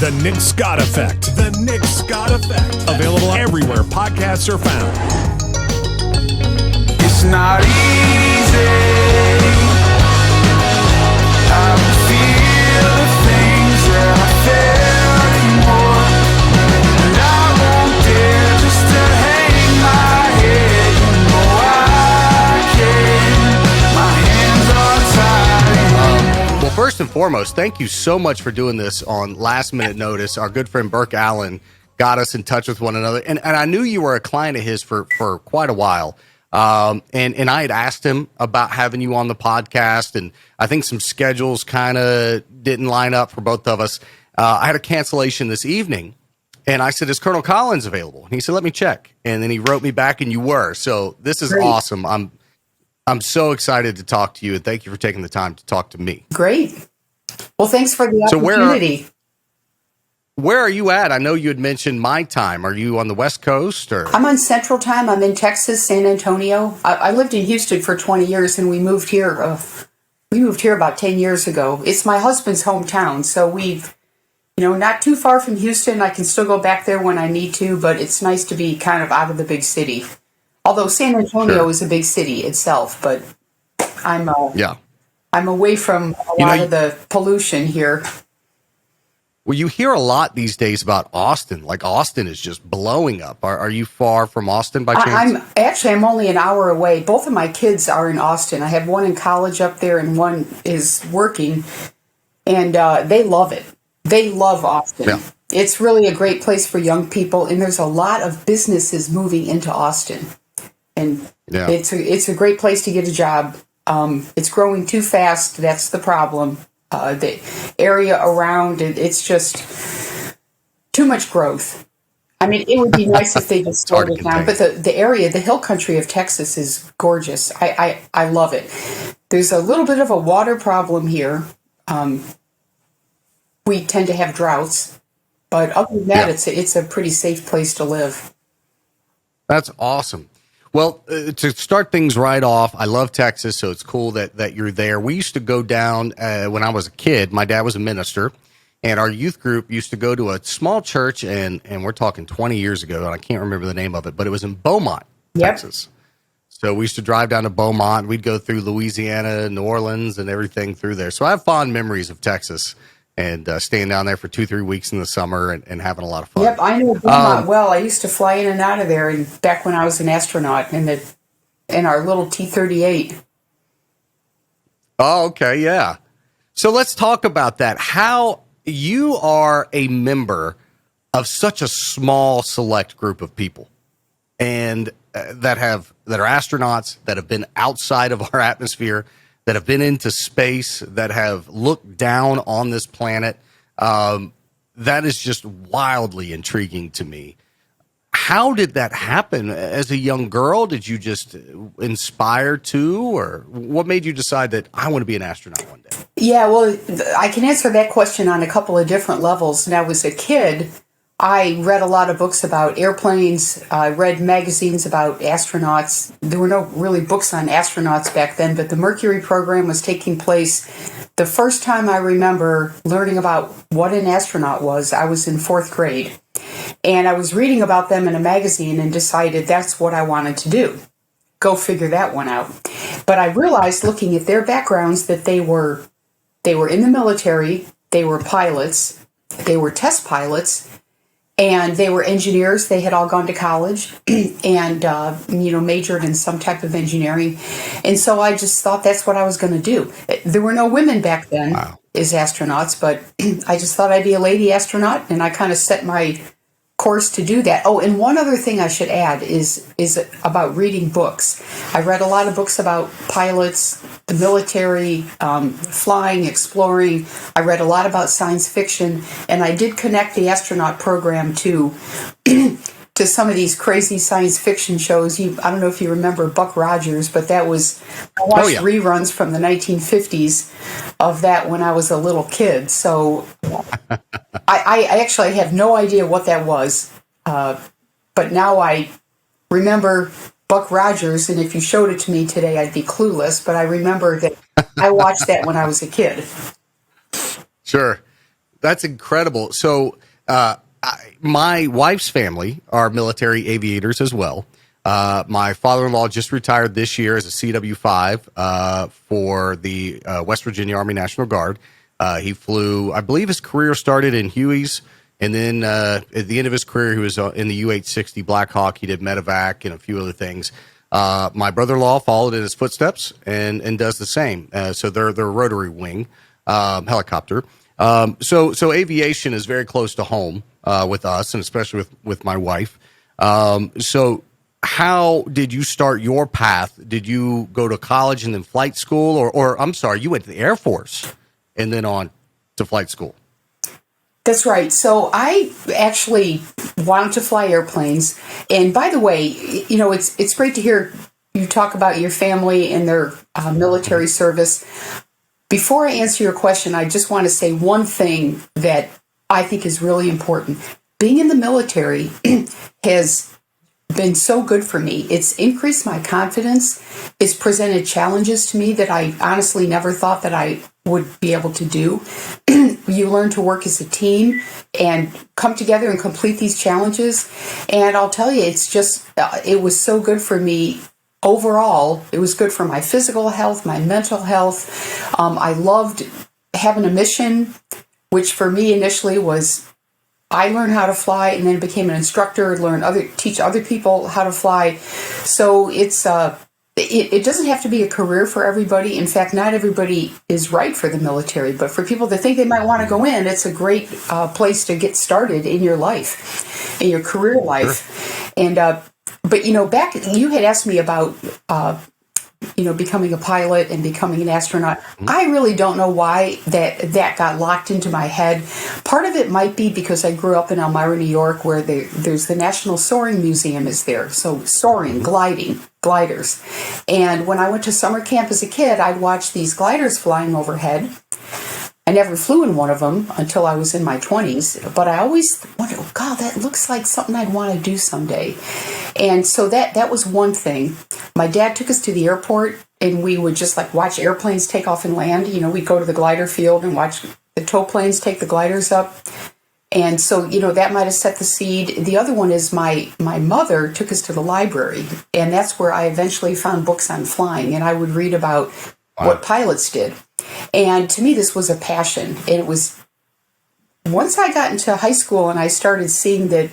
The Nick Scott Effect. The Nick Scott Effect. Available everywhere podcasts are found. It's not easy. I don't feel the things that I felt anymore. And I won't dare just to hang my head. You know I can. My hands are tied. Well, first and foremost, thank you so much for doing this on last minute notice. Our good friend Burke Allen got us in touch with one another. And I knew you were a client of his for quite a while. And I had asked him about having you on the podcast, and I think some schedules kind of didn't line up for both of us. I had a cancellation this evening, and I said, "Is Colonel Collins available?" And he said, "Let me check." And then he wrote me back, and you were. So this is awesome. I'm so excited to talk to you, and thank you for taking the time to talk to me. Great. Well, thanks for the opportunity. Where are you at? I know you had mentioned my time. Are you on the West Coast? Or I'm on Central Time. I'm in Texas, San Antonio. I lived in Houston for 20 years, and we moved here. We moved here about 10 years ago. It's my husband's hometown, so we've, not too far from Houston. I can still go back there when I need to, but it's nice to be kind of out of the big city. Although San Antonio is a big city itself, but I'm away from a lot of the pollution here. Well, you hear a lot these days about Austin. Like Austin is just blowing up. Are you far from Austin by chance? I'm only an hour away. Both of my kids are in Austin. I have one in college up there and one is working, and they love it. They love Austin. Yeah. It's really a great place for young people, and there's a lot of businesses moving into Austin. And it's a great place to get a job. It's growing too fast. That's the problem. The area around it, it's just too much growth. I mean, it would be nice if they just slowed it down. But the area, the hill country of Texas is gorgeous. I love it. There's a little bit of a water problem here. We tend to have droughts. But other than that, it's a pretty safe place to live. That's awesome. Well, to start things right off, I love Texas, so it's cool that you're there. We used to go down when I was a kid. My dad was a minister, and our youth group used to go to a small church, and we're talking 20 years ago, and I can't remember the name of it, but it was in Beaumont, Texas. So we used to drive down to Beaumont. We'd go through Louisiana, New Orleans, and everything through there. So I have fond memories of Texas and staying down there for 2-3 weeks in the summer and having a lot of fun. Yep, I know Beaumont well. I used to fly in and out of there, and back when I was an astronaut in our little T-38. Oh, okay, yeah. So let's talk about that. How you are a member of such a small, select group of people, and that are astronauts that have been outside of our atmosphere, that have been into space, that have looked down on this planet. That is just wildly intriguing to me. How did that happen? As a young girl, did you just inspire to, or what made you decide that I want to be an astronaut one day? Yeah, well, I can answer that question on a couple of different levels. When I was a kid, I read a lot of books about airplanes. I read magazines about astronauts. There were no really books on astronauts back then, but the Mercury program was taking place. The first time I remember learning about what an astronaut was, I was in 4th grade. And I was reading about them in a magazine and decided that's what I wanted to do. Go figure that one out. But I realized looking at their backgrounds that they were in the military, they were pilots, they were test pilots, and they were engineers. They had all gone to college and, majored in some type of engineering. And so I just thought that's what I was going to do. There were no women back then as astronauts, but I just thought I'd be a lady astronaut, and I kind of set my course to do that. Oh, and one other thing I should add is about reading books. I read a lot of books about pilots, the military, flying, exploring. I read a lot about science fiction, and I did connect the astronaut program to to some of these crazy science fiction shows. I don't know if you remember Buck Rogers, but I watched reruns from the 1950s of that when I was a little kid. So I actually have no idea what that was. But now I remember Buck Rogers, and if you showed it to me today, I'd be clueless. But I remember that I watched that when I was a kid. Sure. That's incredible. So, my wife's family are military aviators as well. My father-in-law just retired this year as a CW5 for the West Virginia Army National Guard. He flew, I believe his career started in Huey's, and then at the end of his career, he was in the U-860 Black Hawk. He did medevac and a few other things. My brother-in-law followed in his footsteps and does the same. So they're rotary wing helicopter. So aviation is very close to home with us, and especially with my wife. So how did you start your path? Did you go to college and then flight school, or I'm sorry, you went to the Air Force and then on to flight school? That's right. So I actually wanted to fly airplanes. And by the way, it's great to hear you talk about your family and their military service. Before I answer your question, I just want to say one thing that I think is really important. Being in the military has been so good for me. It's increased my confidence. It's presented challenges to me that I honestly never thought that I would be able to do. You learn to work as a team and come together and complete these challenges. And I'll tell you, it's just, it was so good for me. Overall, it was good for my physical health, my mental health. I loved having a mission, which for me initially was I learned how to fly and then became an instructor, teach other people how to fly. So it's it doesn't have to be a career for everybody. In fact, not everybody is right for the military, but for people that think they might want to go in, it's a great place to get started in your life, in your career life. Sure. And but back you had asked me about becoming a pilot and becoming an astronaut. I really don't know why that got locked into my head. Part of it might be because I grew up in Elmira, New York, where there's the National Soaring Museum is there. So soaring, gliders. And when I went to summer camp as a kid, I'd watch these gliders flying overhead. I never flew in one of them until I was in my 20s, but I always wondered, oh God, that looks like something I'd want to do someday. And so that was one thing. My dad took us to the airport, and we would just watch airplanes take off and land. We'd go to the glider field and watch the tow planes take the gliders up. And so, that might have set the seed. The other one is my mother took us to the library, and that's where I eventually found books on flying, and I would read about what pilots did. And to me, this was a passion. And it was once I got into high school and I started seeing that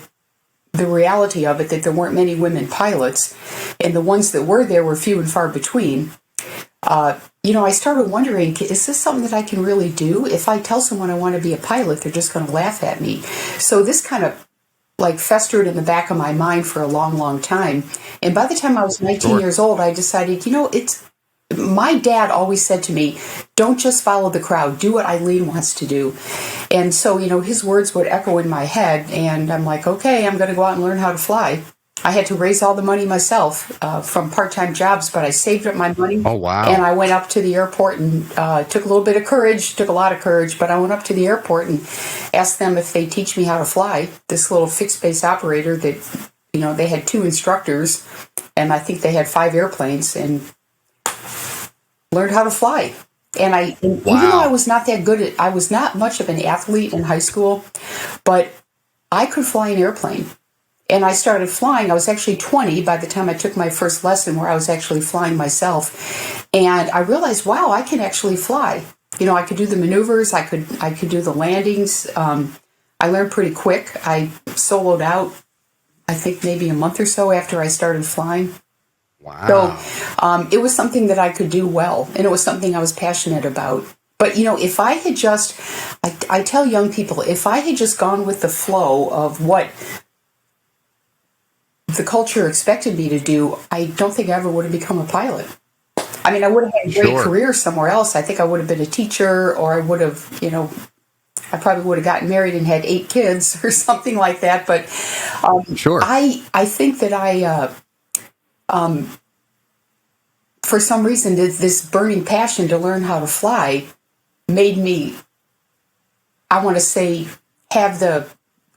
the reality of it, that there weren't many women pilots, and the ones that were there were few and far between. I started wondering, is this something that I can really do? If I tell someone I want to be a pilot, they're just going to laugh at me. So this kind of festered in the back of my mind for a long, long time. And by the time I was 19 years old, I decided, my dad always said to me, don't just follow the crowd, do what Eileen wants to do. And so, his words would echo in my head, and I'm like, okay, I'm going to go out and learn how to fly. I had to raise all the money myself from part-time jobs, but I saved up my money. Oh, wow. And I went up to the airport and took a lot of courage, but I went up to the airport and asked them if they'd teach me how to fly. This little fixed-base operator that, they had 2 instructors, and I think they had 5 airplanes, and learned how to fly. And even though I was not that good I was not much of an athlete in high school, but I could fly an airplane. And I started flying. I was actually 20 by the time I took my first lesson where I was actually flying myself. And I realized, wow, I can actually fly. I could do the maneuvers. I could do the landings. I learned pretty quick. I soloed out, I think maybe a month or so after I started flying. Wow. So it was something that I could do well, and it was something I was passionate about. But, if I had just, I tell young people, if I had just gone with the flow of what the culture expected me to do, I don't think I ever would have become a pilot. I mean, I would have had a great career somewhere else. I think I would have been a teacher, or I would have, I probably would have gotten married and had 8 kids or something like that. But I think that for some reason, this burning passion to learn how to fly made me, I want to say, have the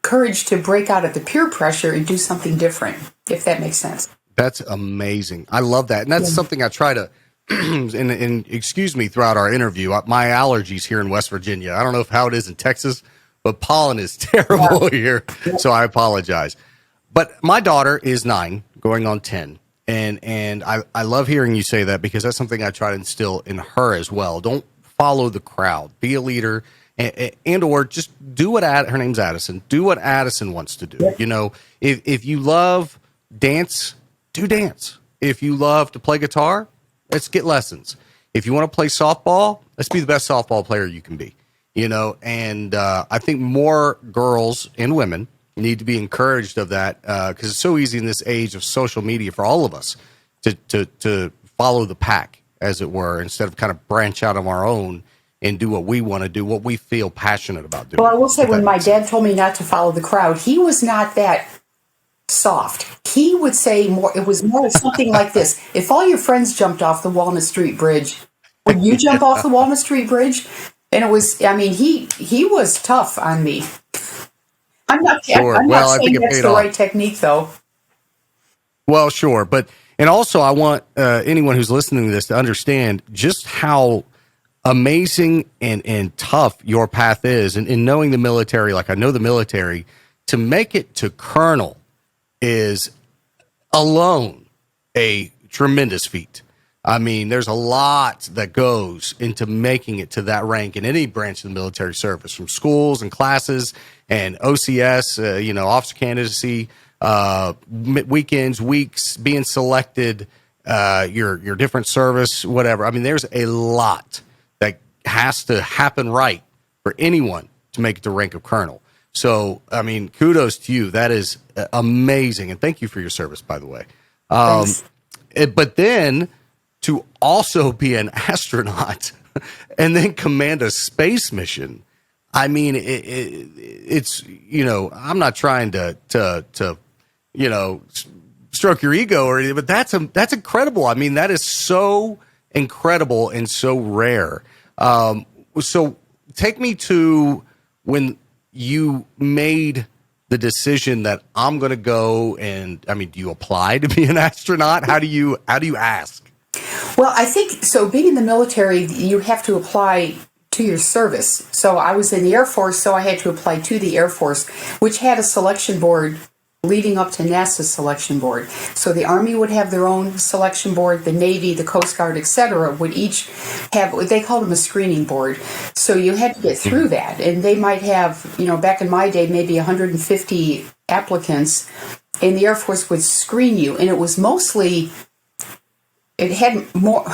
courage to break out of the peer pressure and do something different, if that makes sense. That's amazing. I love that. And that's something I try to, and excuse me, throughout our interview, my allergies here in West Virginia, I don't know how it is in Texas, but pollen is terrible here. So I apologize. But my daughter is 9, going on 10. And I love hearing you say that, because that's something I try to instill in her as well. Don't follow the crowd. Be a leader, and or just do what her name's Addison. Do what Addison wants to do. Yeah. You know, if you love dance, do dance. If you love to play guitar, let's get lessons. If you want to play softball, let's be the best softball player you can be. You know, and I think more girls and women need to be encouraged of that, because it's so easy in this age of social media for all of us to follow the pack, as it were, instead of kind of branch out on our own and do what we want to do, what we feel passionate about doing. Well, I will say, when my dad told me not to follow the crowd, he was not that soft. He would say more, it was more something like this: if all your friends jumped off the Walnut Street Bridge, would you jump off the Walnut Street Bridge? And it was, I mean, he was tough on me. I'm not saying that's the right technique, though. Well, sure. And also, I want anyone who's listening to this to understand just how amazing and tough your path is. And in knowing the military, like I know the military, to make it to colonel is alone a tremendous feat. I mean, there's a lot that goes into making it to that rank in any branch of the military service, from schools and classes and OCS, officer candidacy, weekends, weeks, being selected, your different service, whatever. I mean, there's a lot that has to happen right for anyone to make it to rank of colonel. So, I mean, kudos to you. That is amazing. And thank you for your service, by the way. But then to also be an astronaut and then command a space mission. I mean, it's, I'm not trying to stroke your ego or anything, but that's incredible. I mean, that is so incredible and so rare. So take me to when you made the decision that I'm going to go, and I mean, do you apply to be an astronaut? How do you ask? Well, I think so. Being in the military, you have to apply to your service. So I was in the Air Force, so I had to apply to the Air Force, which had a selection board leading up to NASA's selection board. So the Army would have their own selection board, the Navy, the Coast Guard, etc., would each have what they called them a screening board. So you had to get through that. And they might have, back in my day, maybe 150 applicants, and the Air Force would screen you. And it was mostly, it had more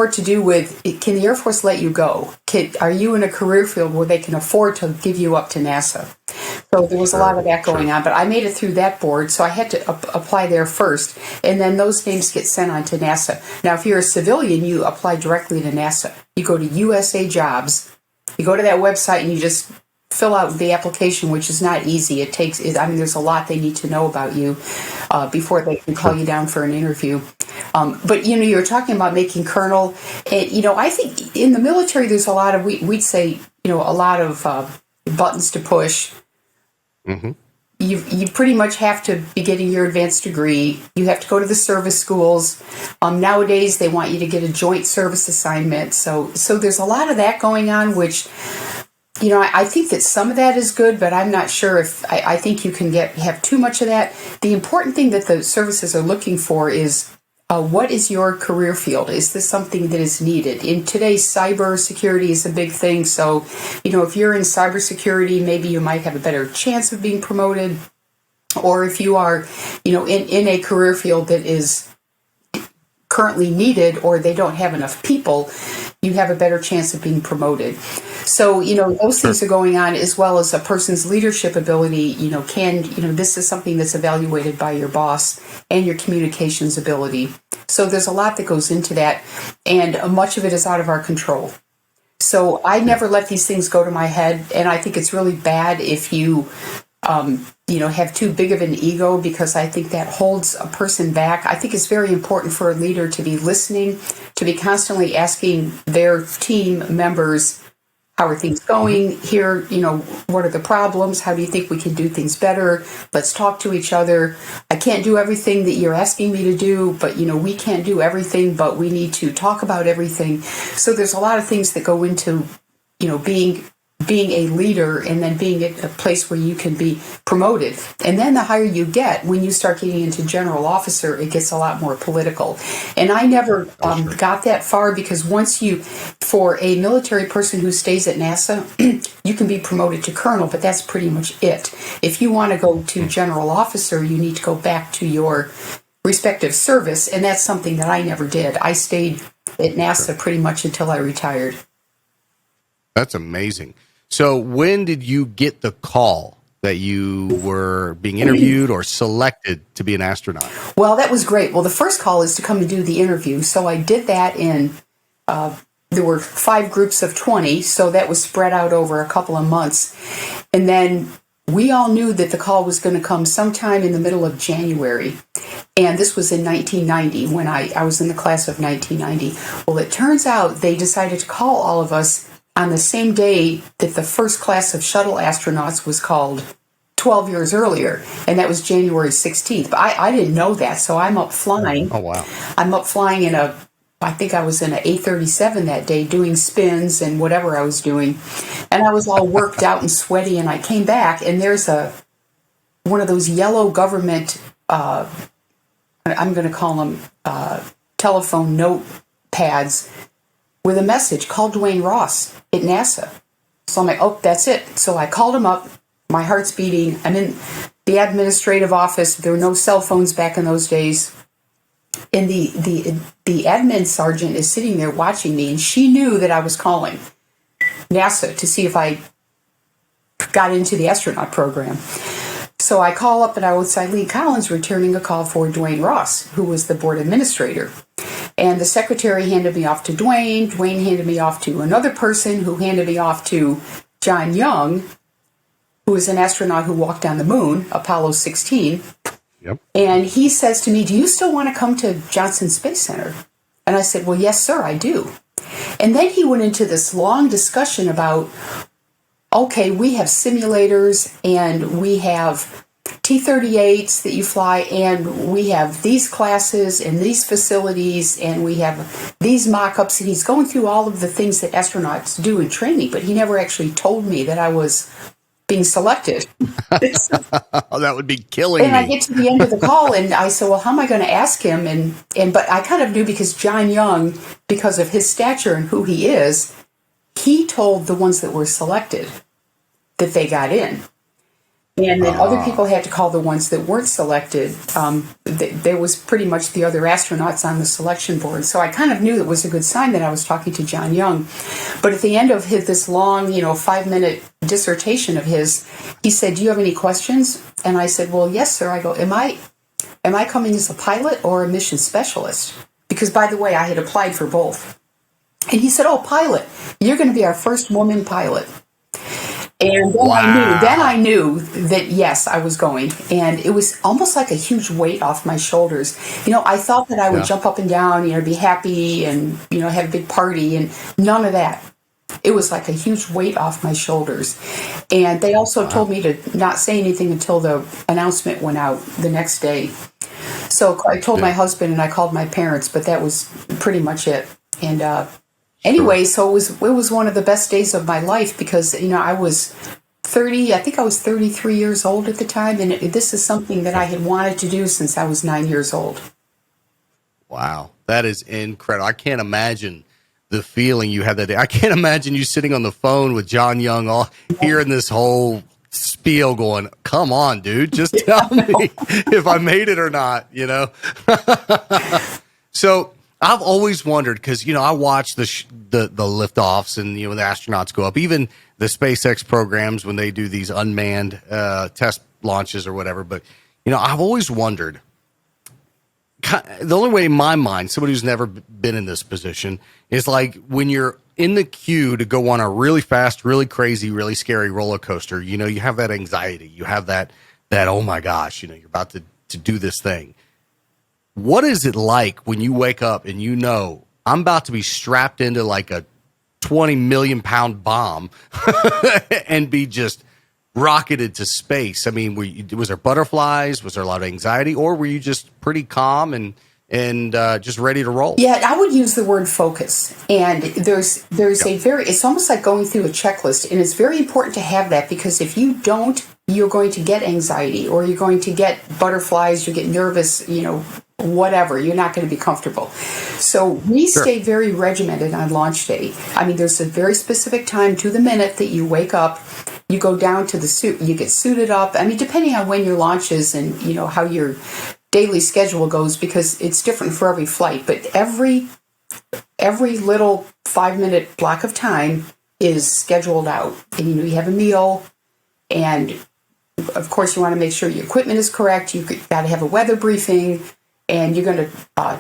to do with, can the Air Force let you go? Are you in a career field where they can afford to give you up to NASA? So there was a lot of that going on, but I made it through that board, so I had to apply there first, and then those names get sent on to NASA. Now, if you're a civilian, you apply directly to NASA. You go to USA Jobs, you go to that website, and you just fill out the application, which is not easy. There's a lot they need to know about you before they can call you down for an interview. But, you were talking about making colonel, and, I think in the military, there's a lot of, we'd say, a lot of buttons to push. Mm-hmm. You pretty much have to be getting your advanced degree. You have to go to the service schools. Nowadays, they want you to get a joint service assignment. So there's a lot of that going on, which, I think that some of that is good, but I'm not sure if I think you can have too much of that. The important thing that the services are looking for is what is your career field? Is this something that is needed? In today's cybersecurity is a big thing. So, if you're in cybersecurity, maybe you might have a better chance of being promoted. Or if you are, in a career field that is currently needed, or they don't have enough people, you have a better chance of being promoted. So, those things are going on, as well as a person's leadership ability. This is something that's evaluated by your boss, and your communications ability. So there's a lot that goes into that, and much of it is out of our control. So I never let these things go to my head, and I think it's really bad if you, have too big of an ego, because I think that holds a person back. I think it's very important for a leader to be listening, to be constantly asking their team members, how are things going here? What are the problems? How do you think we can do things better? Let's talk to each other. I can't do everything that you're asking me to do, but, we can't do everything, but we need to talk about everything. So there's a lot of things that go into, being being a leader and then being at a place where you can be promoted. And then the higher you get, when you start getting into general officer, it gets a lot more political. And I never got that far, because once for a military person who stays at NASA, you can be promoted to colonel, but that's pretty much it. If you want to go to general officer, you need to go back to your respective service, and that's something that I never did. I stayed at NASA pretty much until I retired. That's amazing. So when did you get the call that you were being interviewed or selected to be an astronaut? Well, that was great. Well, the first call is to come and do the interview. So I did that in, there were 5 groups of 20, so that was spread out over a couple of months. And then we all knew that the call was going to come sometime in the middle of January. And this was in 1990, when I was in the class of 1990. Well, it turns out they decided to call all of us on the same day that the first class of shuttle astronauts was called 12 years earlier, and that was January 16th. But I didn't know that, so I'm up flying. Oh, wow. I'm up flying I think I was in an A37 that day, doing spins and whatever I was doing. And I was all worked out and sweaty, and I came back, and there's one of those yellow government, I'm going to call them telephone note pads, with a message, call Dwayne Ross at NASA. So I'm like, oh, that's it. So I called him up. My heart's beating. I'm in the administrative office. There were no cell phones back in those days. And the admin sergeant is sitting there watching me, and she knew that I was calling NASA to see if I got into the astronaut program. So I call up, and I was Eileen Collins returning a call for Dwayne Ross, who was the board administrator. And the secretary handed me off to Dwayne. Dwayne handed me off to another person, who handed me off to John Young, who was an astronaut who walked on the moon, Apollo 16. Yep. And he says to me, do you still want to come to Johnson Space Center? And I said, well, yes, sir, I do. And then he went into this long discussion about, okay, we have simulators, and we have T-38s that you fly, and we have these classes and these facilities, and we have these mock-ups, and he's going through all of the things that astronauts do in training, but he never actually told me that I was being selected. That would be killing me. And I get to the end of the call, and I said, well, how am I going to ask him? But I kind of knew, because John Young, because of his stature and who he is, he told the ones that were selected that they got in. And then other people had to call the ones that weren't selected. There was pretty much the other astronauts on the selection board. So I kind of knew it was a good sign that I was talking to John Young. But at the end of this long, 5-minute dissertation of his, he said, do you have any questions? And I said, well, yes, sir. I go, am I coming as a pilot or a mission specialist? Because, by the way, I had applied for both. And he said, oh, pilot. You're going to be our first woman pilot. And then, wow. I knew that, yes, I was going. And it was almost like a huge weight off my shoulders. I thought that I would jump up and down, be happy and, have a big party, and none of that. It was like a huge weight off my shoulders. And they also told me to not say anything until the announcement went out the next day. So I told my husband, and I called my parents, but that was pretty much it. And, anyway, so it was one of the best days of my life, because, I was 30, I think I was 33 years old at the time, and this is something that I had wanted to do since I was 9 years old. Wow, that is incredible. I can't imagine the feeling you had that day. I can't imagine you sitting on the phone with John Young, all hearing this whole spiel going, come on, dude, just tell me if I made it or not, So I've always wondered, because, I watch the liftoffs and, the astronauts go up, even the SpaceX programs when they do these unmanned test launches or whatever. But, I've always wondered, the only way in my mind, somebody who's never been in this position, is like when you're in the queue to go on a really fast, really crazy, really scary roller coaster, you have that anxiety. You have that, oh my gosh, you're about to do this thing. What is it like when you wake up and I'm about to be strapped into like a 20 million pound bomb and be just rocketed to space? I mean, was there butterflies? Was there a lot of anxiety, or were you just pretty calm and and just ready to roll. Yeah, I would use the word focus. And there's it's almost like going through a checklist, and it's very important to have that, because if you don't, you're going to get anxiety, or you're going to get butterflies, you get nervous, whatever. You're not going to be comfortable. So we stay very regimented on launch day. I mean, there's a very specific time to the minute that you wake up, you go down to the suit, you get suited up. I mean, depending on when your launch is and, how your daily schedule goes, because it's different for every flight. But every little 5-minute block of time is scheduled out. And, you have a meal, and of course you want to make sure your equipment is correct. You've got to have a weather briefing. And you're going to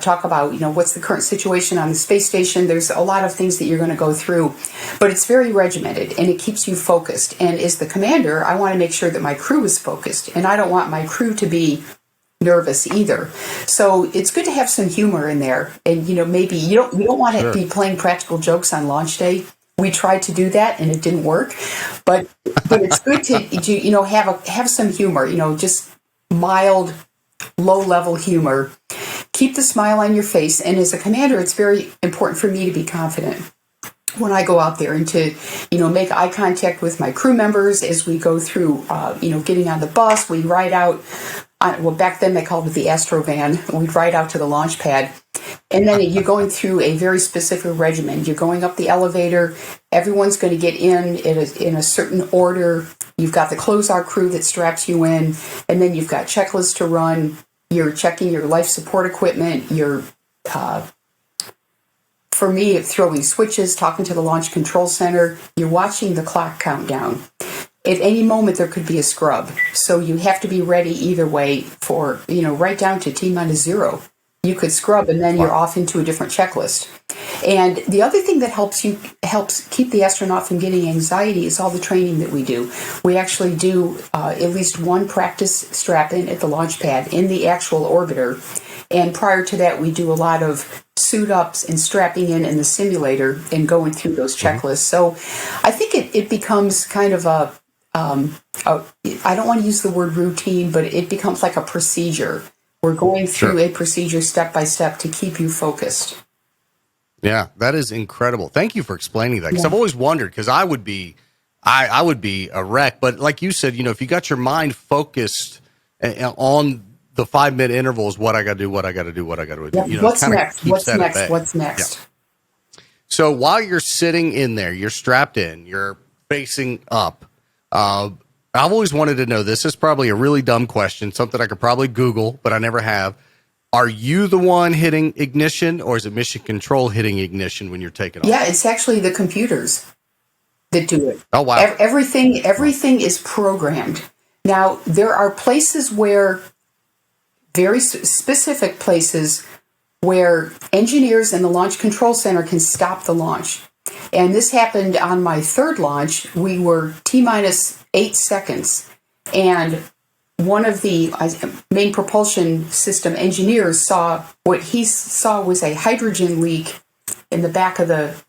talk about, what's the current situation on the space station. There's a lot of things that you're going to go through, but it's very regimented and it keeps you focused. And as the commander, I want to make sure that my crew is focused, and I don't want my crew to be nervous either. So it's good to have some humor in there. And, maybe you don't want to be playing practical jokes on launch day. We tried to do that and it didn't work, but it's good to have some humor, just mild, low-level humor. Keep the smile on your face. And as a commander, it's very important for me to be confident when I go out there, and to, make eye contact with my crew members as we go through, getting on the bus. We ride out, back then they called it the Astro van. We'd ride out to the launch pad. And then you're going through a very specific regimen. You're going up the elevator. Everyone's going to get in a certain order. You've got the closeout crew that straps you in, and then you've got checklists to run. You're checking your life support equipment. You're, for me, throwing switches, talking to the launch control center. You're watching the clock count down. At any moment, there could be a scrub. So you have to be ready either way for, right down to T-0. You could scrub, and then you're off into a different checklist. And the other thing that helps keep the astronaut from getting anxiety is all the training that we do. We actually do at least one practice strap-in at the launch pad in the actual orbiter. And prior to that, we do a lot of suit-ups and strapping in the simulator and going through those checklists. So I think it becomes kind of I don't want to use the word routine, but it becomes like a procedure. We're going through a procedure step by step to keep you focused. Yeah, that is incredible. Thank you for explaining that, because I've always wondered, because I would be a wreck. But like you said, if you got your mind focused on the 5-minute intervals, what I got to do, what I got to do, what I got to do. Yeah. What's next? What's next? Yeah. So while you're sitting in there, you're strapped in, you're facing up. I've always wanted to know, this is probably a really dumb question, something I could probably Google, but I never have. Are you the one hitting ignition, or is it mission control hitting ignition when you're taking off? Yeah, it's actually the computers that do it. Oh, wow. Everything is programmed. Now, there are places where, very specific places, where engineers in the Launch Control Center can stop the launch. And this happened on my third launch. We were T-8 seconds, and one of the main propulsion system engineers saw what he saw was a hydrogen leak in the back of the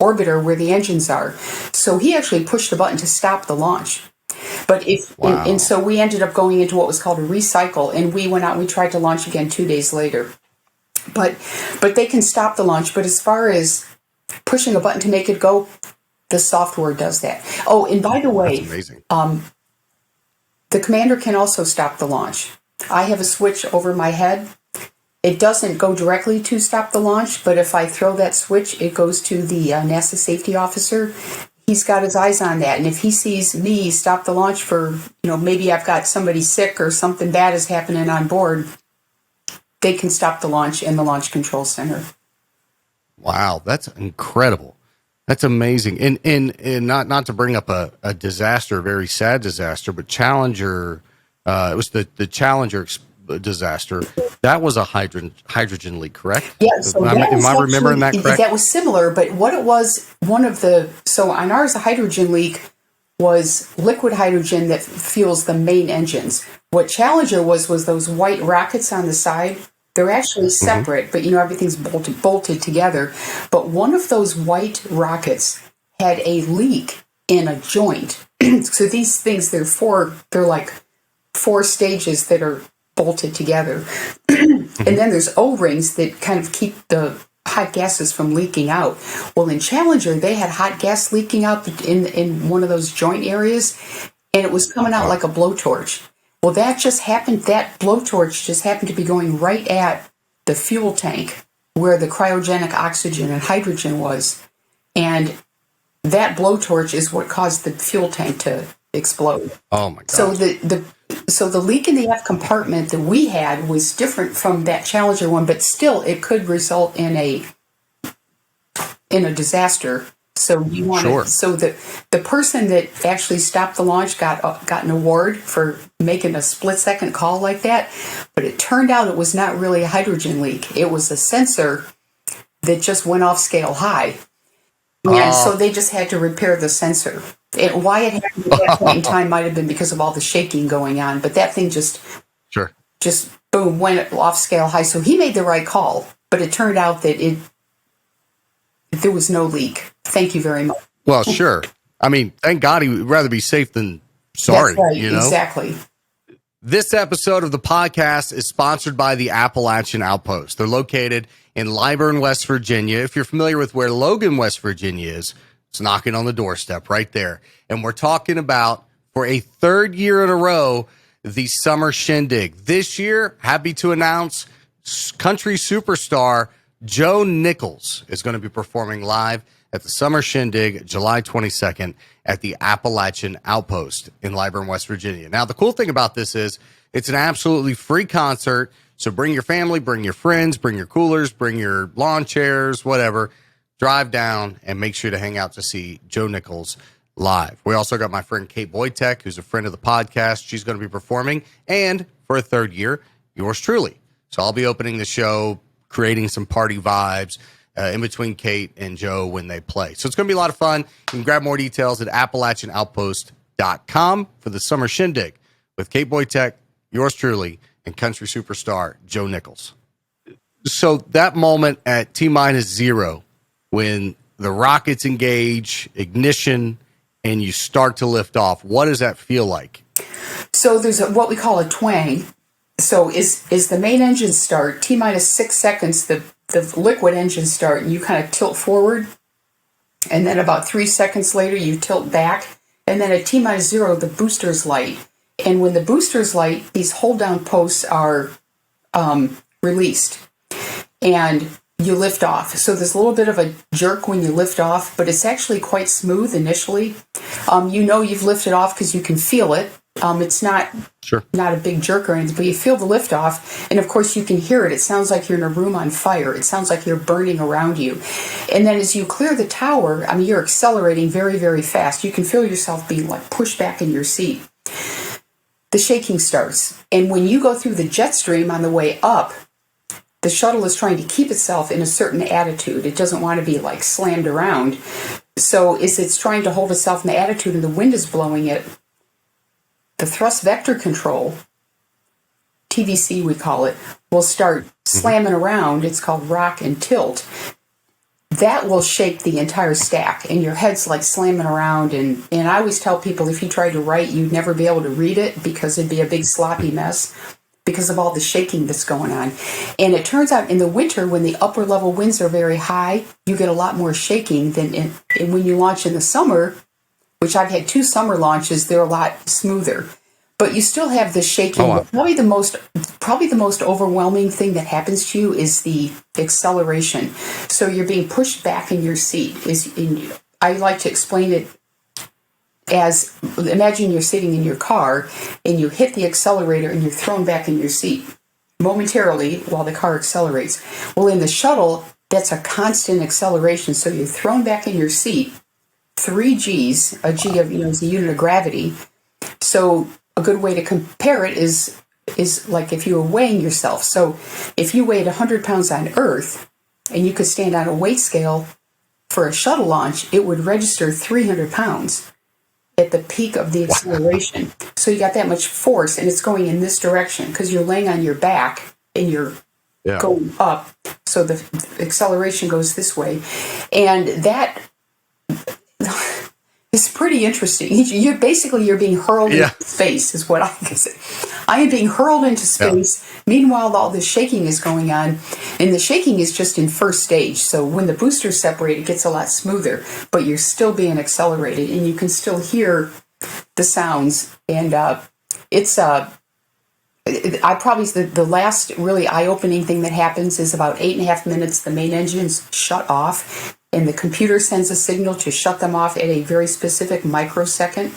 orbiter where the engines are. So he actually pushed the button to stop the launch. But and so we ended up going into what was called a recycle, and we went out and we tried to launch again 2 days later. But they can stop the launch. But as far as pushing a button to make it go, the software does that. Oh, and by the way, that's amazing. The commander can also stop the launch. I have a switch over my head. It doesn't go directly to stop the launch, but if I throw that switch, it goes to the NASA safety officer. He's got his eyes on that, and if he sees me stop the launch for, maybe I've got somebody sick or something bad is happening on board, they can stop the launch in the Launch Control Center. Wow, that's incredible. That's amazing. And not to bring up a disaster, a very sad disaster, but Challenger, it was the Challenger disaster. That was a hydrogen leak, correct? Yeah. So am I remembering that correct? That was similar, but what it was, so on ours, the hydrogen leak was liquid hydrogen that fuels the main engines. What Challenger was those white rockets on the side. They're actually separate, but everything's bolted together. But one of those white rockets had a leak in a joint. So these things, they're like 4 stages that are bolted together. And then there's O-rings that kind of keep the hot gases from leaking out. Well, in Challenger, they had hot gas leaking out in one of those joint areas, and it was coming out like a blowtorch. Well, that blowtorch just happened to be going right at the fuel tank where the cryogenic oxygen and hydrogen was. And that blowtorch is what caused the fuel tank to explode. Oh my God. So the leak in the F compartment that we had was different from that Challenger one, but still it could result in a disaster. So you want Sure. so the person that actually stopped the launch got an award for making a split-second call like that, but it turned out it was not really a hydrogen leak. It was a sensor that just went off scale high. And so they just had to repair the sensor. And why it happened at that point in time might have been because of all the shaking going on, but that thing just boom, went off scale high. So he made the right call, but it turned out that there was no leak. Thank you very much. Well, sure. I mean, thank God he would rather be safe than sorry. That's right, you know? Exactly. This episode of the podcast is sponsored by the Appalachian Outpost. They're located in Liburn, West Virginia. If you're familiar with where Logan, West Virginia is, it's knocking on the doorstep right there. And we're talking about, for a third year in a row, the Summer Shindig. This year, happy to announce, country superstar Joe Nichols is going to be performing live at the Summer Shindig, July 22nd, at the Appalachian Outpost in Liburn, West Virginia. Now, the cool thing about this is it's an absolutely free concert. So bring your family, bring your friends, bring your coolers, bring your lawn chairs, whatever. Drive down and make sure to hang out to see Joe Nichols live. We also got my friend Kate Boytek, who's a friend of the podcast. She's going to be performing. And for a third year, yours truly. So I'll be opening the show, creating some party vibes in between Kate and Joe when they play. So it's going to be a lot of fun. You can grab more details at AppalachianOutpost.com for the Summer Shindig with Kate Boytek, yours truly, and country superstar Joe Nichols. So that moment at T-minus 0, when the rockets engage, ignition, and you start to lift off, what does that feel like? So there's what we call a twang. So is the main engine start, T-minus 6 seconds, the liquid engine start, and you kind of tilt forward, and then about 3 seconds later you tilt back, and then at T-minus 0 the boosters light. And when the boosters light, these hold down posts are released, and you lift off. So there's a little bit of a jerk when you lift off, but it's actually quite smooth initially. You know you've lifted off because you can feel it. It's not a big jerk or anything, but you feel the lift off, and of course you can hear it. It sounds like you're in a room on fire. It sounds like you're burning around you. And then as you clear the tower, I mean, you're accelerating very, very fast. You can feel yourself being like pushed back in your seat. The shaking starts, and when you go through the jet stream on the way up, the shuttle is trying to keep itself in a certain attitude. It doesn't want to be like slammed around. So as it's trying to hold itself in the attitude and the wind is blowing it, the thrust vector control, TVC we call it, will start slamming around. It's called rock and tilt. That will shake the entire stack, and your head's like slamming around. And I always tell people, if you tried to write, you'd never be able to read it because it'd be a big sloppy mess because of all the shaking that's going on. And it turns out in the winter, when the upper level winds are very high, you get a lot more shaking than when you launch in the summer, which I've had 2 summer launches. They're a lot smoother. But you still have the shaking. Oh, wow. Probably the most overwhelming thing that happens to you is the acceleration. So you're being pushed back in your seat. I like to explain it as, imagine you're sitting in your car and you hit the accelerator and you're thrown back in your seat momentarily while the car accelerates. Well, in the shuttle, that's a constant acceleration. So you're thrown back in your seat, 3 G's, a G of, is a unit of gravity. So a good way to compare it is like if you were weighing yourself. So if you weighed 100 pounds on Earth and you could stand on a weight scale for a shuttle launch, it would register 300 pounds at the peak of the acceleration. Wow. So you got that much force, and it's going in this direction because you're laying on your back and you're going up. So the acceleration goes this way. And that is pretty interesting. You're being hurled into space, is what I can say. I am being hurled into space. Yeah. Meanwhile, all this shaking is going on, and the shaking is just in first stage. So when the boosters separate, it gets a lot smoother, but you're still being accelerated, and you can still hear the sounds. And the last really eye-opening thing that happens is about 8.5 minutes. The main engines shut off, and the computer sends a signal to shut them off at a very specific microsecond,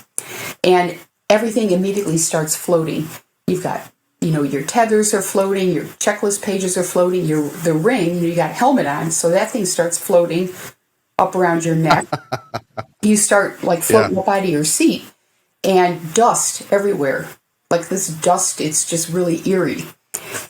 and everything immediately starts floating. You've got, your tethers are floating, your checklist pages are floating, the ring, you got a helmet on, so that thing starts floating up around your neck. You start floating up out of your seat, and dust everywhere. Like this dust, it's just really eerie.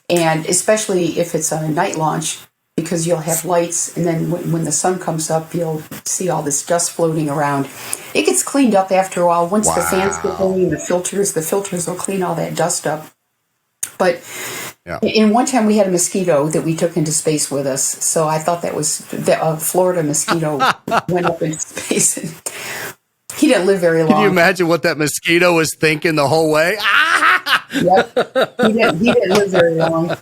And especially if it's a night launch, because you'll have lights, and then when the sun comes up, you'll see all this dust floating around. It gets cleaned up after a while. Once the fans get going, the filters will clean all that dust up. But in one time we had a mosquito that we took into space with us. So I thought that was a Florida mosquito went up into space. And he didn't live very long. Can you imagine what that mosquito was thinking the whole way? Yep. He didn't live very long.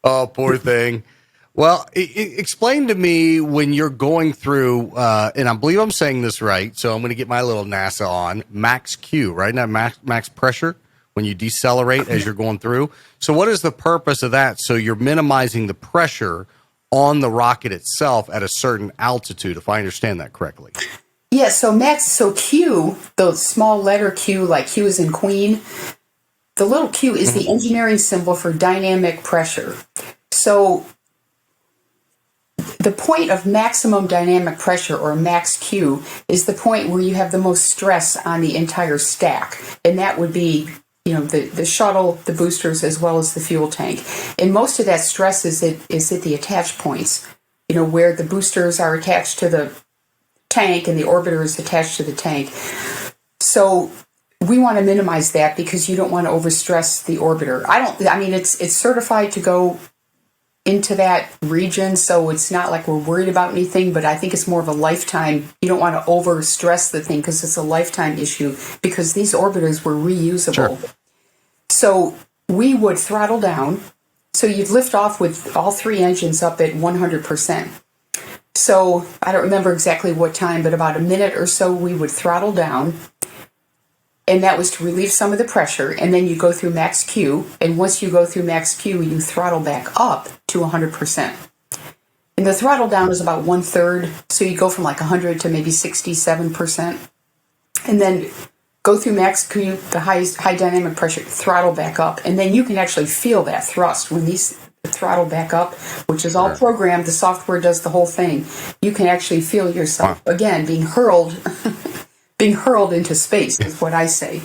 Oh, poor thing. Well, explain to me when you're going through, and I believe I'm saying this right, so I'm going to get my little NASA on, max Q, right? Not max pressure when you decelerate as you're going through. So what is the purpose of that? So you're minimizing the pressure on the rocket itself at a certain altitude, if I understand that correctly. Yeah, so Q, the small letter Q, like Q is in Queen, the little q is the engineering symbol for dynamic pressure. So the point of maximum dynamic pressure, or max Q, is the point where you have the most stress on the entire stack. And that would be, the shuttle, the boosters, as well as the fuel tank. And most of that stress is at the attach points, where the boosters are attached to the tank and the orbiter is attached to the tank. So we want to minimize that because you don't want to overstress the orbiter. It's certified to go into that region, so it's not like we're worried about anything, but I think it's more of a lifetime. You don't want to overstress the thing because it's a lifetime issue, because these orbiters were reusable. Sure. So we would throttle down. So you'd lift off with all three engines up at 100%. So I don't remember exactly what time, but about a minute or so we would throttle down. And that was to relieve some of the pressure. And then you go through max Q. And once you go through max Q, you throttle back up to 100%. And the throttle down is about 1/3. So you go from 100 to maybe 67%. And then go through max Q, the high dynamic pressure, throttle back up. And then you can actually feel that thrust when these throttle back up, which is all programmed. The software does the whole thing. You can actually feel yourself, again, being hurled into space, is what I say.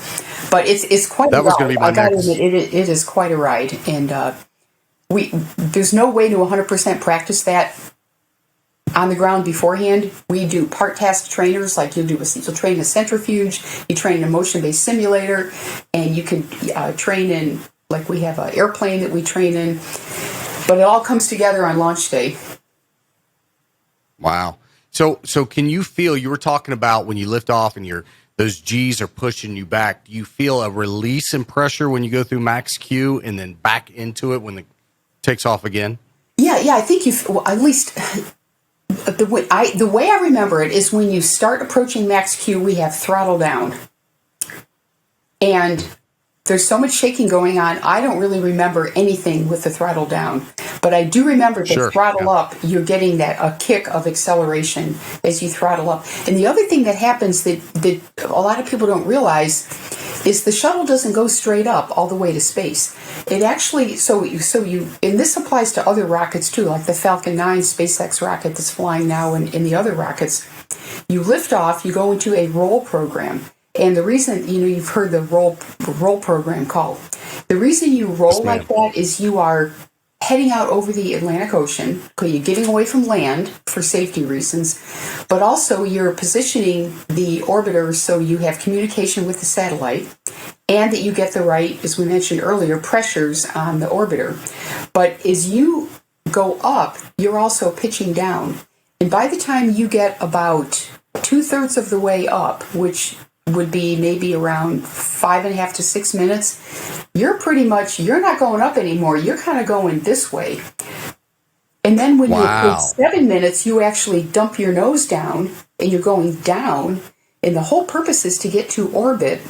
But it's quite a ride. I got to admit, it is quite a ride. And there's no way to 100% practice that on the ground beforehand. We do part task trainers, like you'll train a centrifuge, you train a motion-based simulator, and you can train in, like we have an airplane that we train in. But it all comes together on launch day. Wow. So can you feel, you were talking about when you lift off and those G's are pushing you back, do you feel a release in pressure when you go through max Q and then back into it when it takes off again? Yeah, I think at least the way I remember it is when you start approaching max Q, we have throttle down. And there's so much shaking going on, I don't really remember anything with the throttle down. But I do remember the throttle up, you're getting a kick of acceleration as you throttle up. And the other thing that happens that a lot of people don't realize is the shuttle doesn't go straight up all the way to space. It actually, and this applies to other rockets too, like the Falcon 9 SpaceX rocket that's flying now and the other rockets. You lift off, you go into a roll program. And the reason, you've heard the roll program called. The reason you roll like that is you are heading out over the Atlantic Ocean, because you're getting away from land for safety reasons, but also you're positioning the orbiter so you have communication with the satellite, and that you get the right, as we mentioned earlier, pressures on the orbiter. But as you go up, you're also pitching down. And by the time you get about 2/3 of the way up, which would be maybe around 5.5 to 6 minutes, you're not going up anymore. You're kind of going this way. And then when you hit 7 minutes, you actually dump your nose down and you're going down. And the whole purpose is to get to orbit.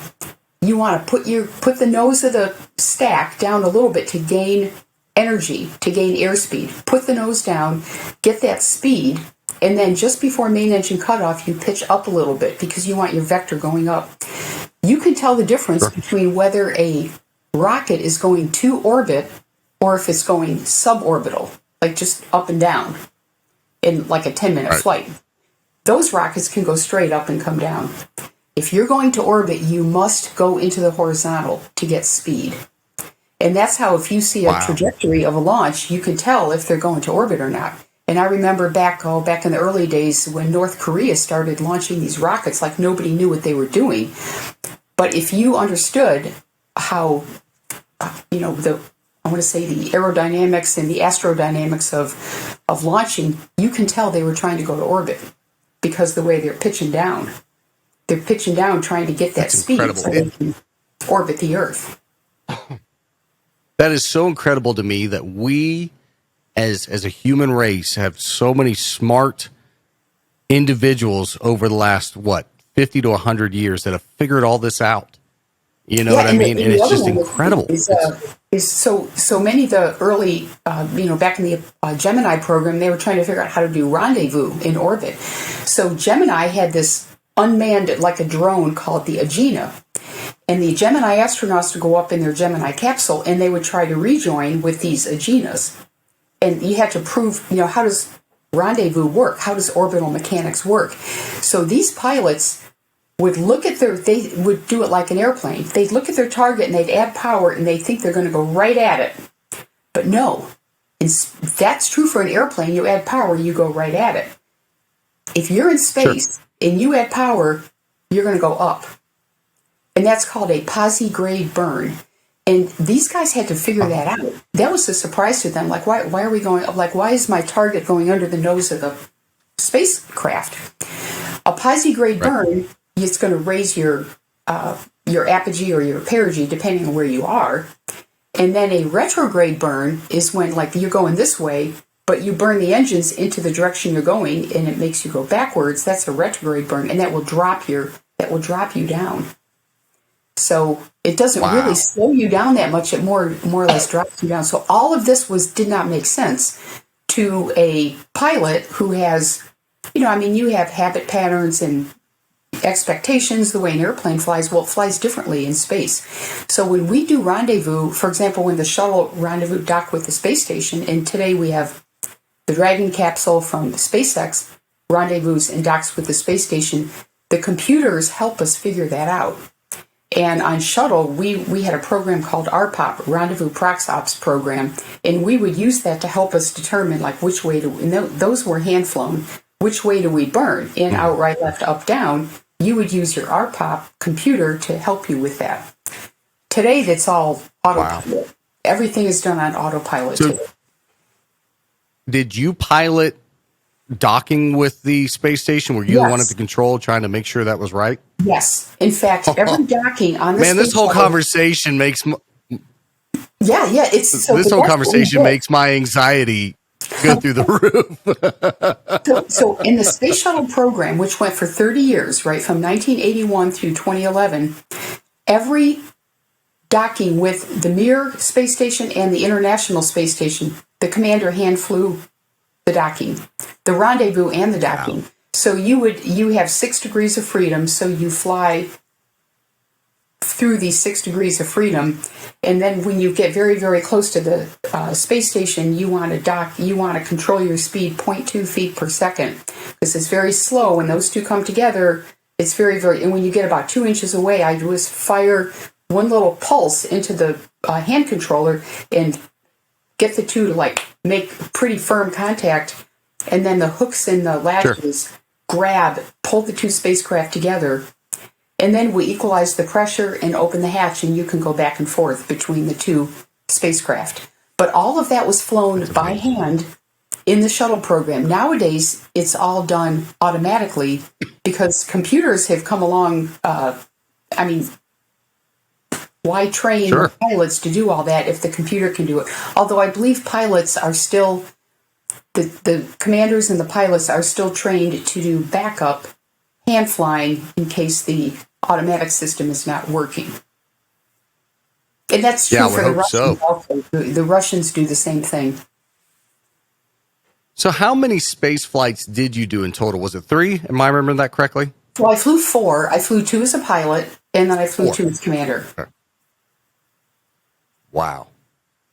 You want to put the nose of the stack down a little bit to gain energy, to gain airspeed. Put the nose down, get that speed, and then just before main engine cutoff, you pitch up a little bit because you want your vector going up. You can tell the difference between whether a rocket is going to orbit or if it's going suborbital, like just up and down in like a 10-minute flight. Those rockets can go straight up and come down. If you're going to orbit, you must go into the horizontal to get speed. And that's how, if you see a trajectory of a launch, you can tell if they're going to orbit or not. And I remember back in the early days when North Korea started launching these rockets, like nobody knew what they were doing. But if you understood how, the aerodynamics and the astrodynamics of launching, you can tell they were trying to go to orbit because the way they're pitching down. They're pitching down trying to get that speed so they can orbit the Earth. That is so incredible to me that we, as a human race, have so many smart individuals over the last, 50 to 100 years that have figured all this out. You know what I mean? And it's just incredible. So many of the early, back in the Gemini program, they were trying to figure out how to do rendezvous in orbit. So Gemini had this unmanned, like a drone, called the Agena. And the Gemini astronauts would go up in their Gemini capsule, and they would try to rejoin with these Agenas. And you had to prove, how does rendezvous work? How does orbital mechanics work? So these pilots would they would do it like an airplane. They'd look at their target and they'd add power and they think they're going to go right at it. But no, that's true for an airplane. You add power, you go right at it. If you're in space and you add power, you're going to go up. And that's called a posigrade burn. And these guys had to figure that out. That was a surprise to them. Like, why are we going up? Like, why is my target going under the nose of the spacecraft? A posigrade burn, it's going to raise your apogee or your perigee, depending on where you are. And then a retrograde burn is when, like, you're going this way, but you burn the engines into the direction you're going, and it makes you go backwards. That's a retrograde burn, and that will drop you down. So it doesn't really slow you down that much. It more or less drops you down. So all of this did not make sense to a pilot who has, you have habit patterns and expectations, the way an airplane flies. Well, it flies differently in space. So when we do rendezvous, for example, when the shuttle rendezvous docked with the space station, and today we have the Dragon capsule from SpaceX rendezvous and docks with the space station, the computers help us figure that out. And on shuttle, we had a program called RPOP, Rendezvous Prox Ops Program, and we would use that to help us determine, like, which way those were hand flown, which way do we burn, in, out, right, left, up, down. You would use your RPOP computer to help you with that. Today, that's all autopilot. Everything is done on autopilot. So, did you pilot docking with the space station? Were you the one at the control trying to make sure that was right? Yes. In fact, every docking on the space this whole conversation makes this whole conversation makes my anxiety go through the roof. So in the space shuttle program, which went for 30 years, right, from 1981 through 2011, every docking with the Mir space station and the International Space Station, the commander hand flew the docking, the rendezvous and the docking. So you have 6 degrees of freedom, so you fly through these 6 degrees of freedom, and then when you get very, very close to the space station, you want to dock, you want to control your speed 0.2 feet per second, because it's very slow. When those two come together, it's very, very, and when you get about 2 inches away, I just fire one little pulse into the hand controller and get the two to, like, make pretty firm contact, and then the hooks and the latches pull the two spacecraft together, and then we equalize the pressure and open the hatch, and you can go back and forth between the two spacecraft. But all of that was flown by hand in the shuttle program. Nowadays, it's all done automatically because computers have come along. Why train Sure. pilots to do all that if the computer can do it? Although I believe pilots are still, the commanders and the pilots are still trained to do backup hand flying in case the automatic system is not working. And that's true Yeah, I would for the hope so. Russians also. The Russians do the same thing. So how many space flights did you do in total? Was it 3? Am I remembering that correctly? Well, I flew 4. I flew 2 as a pilot, and then I flew 4. 2 as commander. Wow.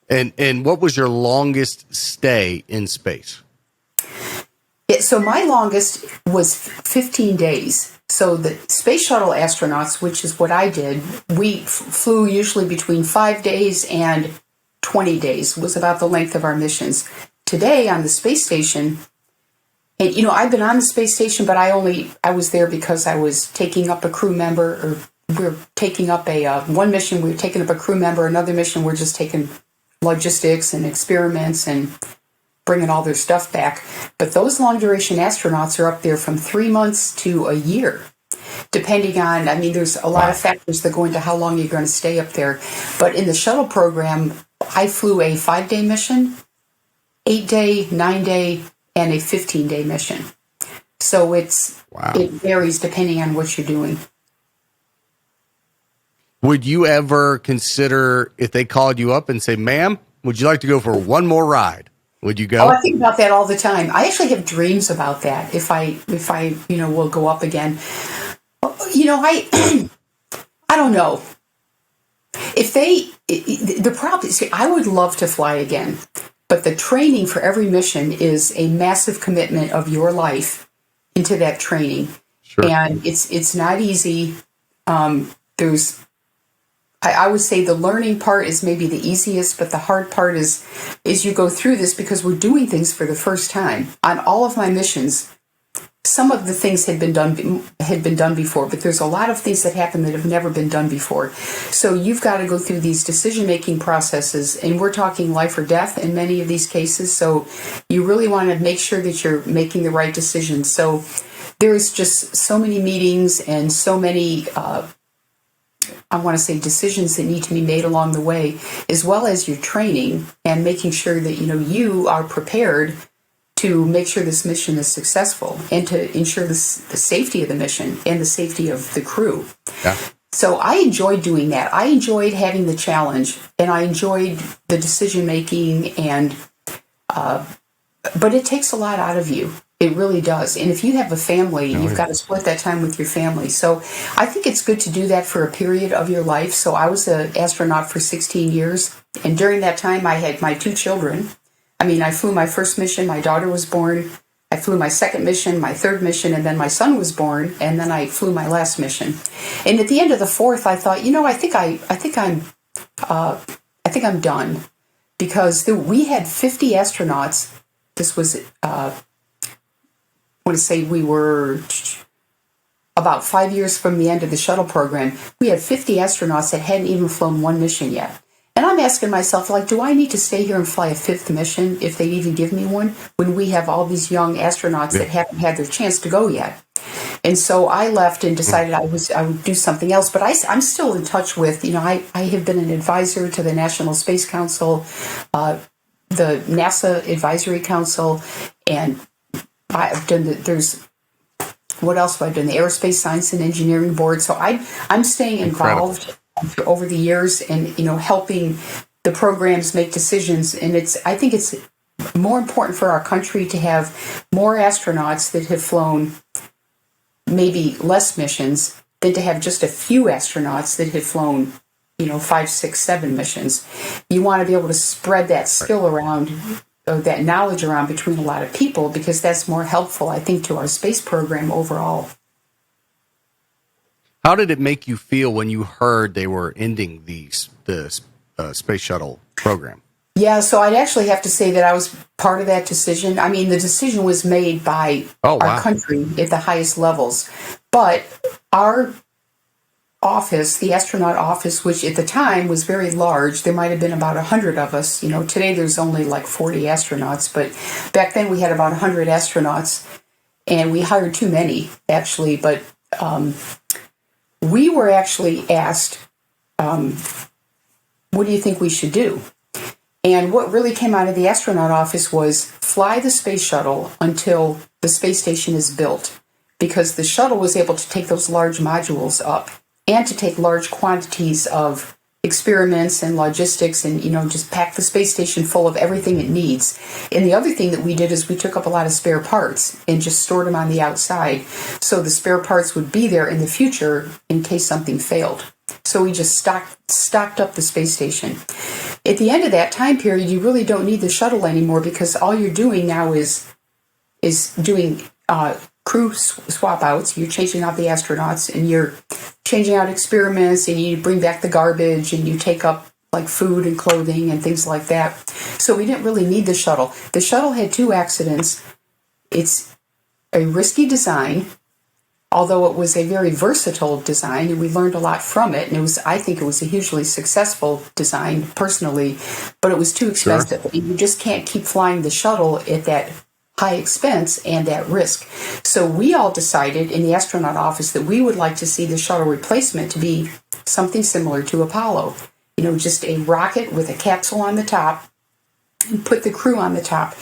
And what was your longest stay in space? So my longest was 15 days. So the space shuttle astronauts, which is what I did, we flew usually between 5 days and 20 days was about the length of our missions. Today on the space station, and I've been on the space station, but I was there because I was taking up a crew member, or we're taking up one mission, we were taking up a crew member, another mission, we're just taking logistics and experiments and bringing all their stuff back. But those long duration astronauts are up there from 3 months to a year, depending on, there's a lot of factors that go into how long you're going to stay up there. But in the shuttle program, I flew a 5-day mission, 8-day, 9-day, and a 15-day mission. So it varies depending on what you're doing. Would you ever consider, if they called you up and say, ma'am, would you like to go for one more ride? Would you go? Oh, I think about that all the time. I actually have dreams about that. If I will go up again. I don't know. The problem is, I would love to fly again, but the training for every mission is a massive commitment of your life into that training. Sure. And it's not easy. I would say the learning part is maybe the easiest, but the hard part is you go through this because we're doing things for the first time. On all of my missions, some of the things had been done before, but there's a lot of things that happen that have never been done before. So you've got to go through these decision-making processes, and we're talking life or death in many of these cases. So you really want to make sure that you're making the right decisions. So there's just so many meetings and so many decisions that need to be made along the way, as well as your training and making sure that, you are prepared to make sure this mission is successful and to ensure the safety of the mission and the safety of the crew. Yeah. So I enjoyed doing that. I enjoyed having the challenge, and I enjoyed the decision making, but it takes a lot out of you. It really does. And if you have a family, you've got to split that time with your family. So I think it's good to do that for a period of your life. So I was an astronaut for 16 years. And during that time, I had my 2 children. I flew my first mission. My daughter was born. I flew my second mission, my third mission, and then my son was born. And then I flew my last mission. And at the end of the 4th, I thought, I think I'm done, because we had 50 astronauts. This was I want to say we were about 5 years from the end of the shuttle program. We had 50 astronauts that hadn't even flown one mission yet. And I'm asking myself, do I need to stay here and fly a 5th mission if they'd even give me one, when we have all these young astronauts that haven't had their chance to go yet? And so I left and decided I would do something else. But I'm still in touch with, I have been an advisor to the National Space Council, the NASA Advisory Council, and I've done what else have I done? The Aerospace Science and Engineering Board. So I'm staying involved over the years, and helping the programs make decisions. And I think it's more important for our country to have more astronauts that have flown maybe less missions than to have just a few astronauts that have flown 5, 6, 7 missions. You want to be able to spread that skill around, that knowledge around between a lot of people, because that's more helpful, I think, to our space program overall. How did it make you feel when you heard they were ending the space shuttle program? Yeah, so I'd actually have to say that I was part of that decision. The decision was made by our country at the highest levels, but our office, the astronaut office, which at the time was very large. There might have been about 100 of us. Today there's only like 40 astronauts, but back then we had about 100 astronauts, and we hired too many, actually. But we were actually asked, what do you think we should do? And what really came out of the astronaut office was fly the space shuttle until the space station is built, because the shuttle was able to take those large modules up and to take large quantities of experiments and logistics and, just pack the space station full of everything it needs. And the other thing that we did is we took up a lot of spare parts and just stored them on the outside. So the spare parts would be there in the future in case something failed. So we just stocked up the space station. At the end of that time period, you really don't need the shuttle anymore, because all you're doing now is doing crew swap outs. You're changing out the astronauts, and you're changing out experiments, and you bring back the garbage, and you take up like food and clothing and things like that. So we didn't really need the shuttle. The shuttle had 2 accidents. It's a risky design, although it was a very versatile design, and we learned a lot from it. And I think it was a hugely successful design personally, but it was too expensive. Sure. You just can't keep flying the shuttle at that high expense and at risk. So we all decided in the astronaut office that we would like to see the shuttle replacement to be something similar to Apollo. Just a rocket with a capsule on the top, and put the crew on the top.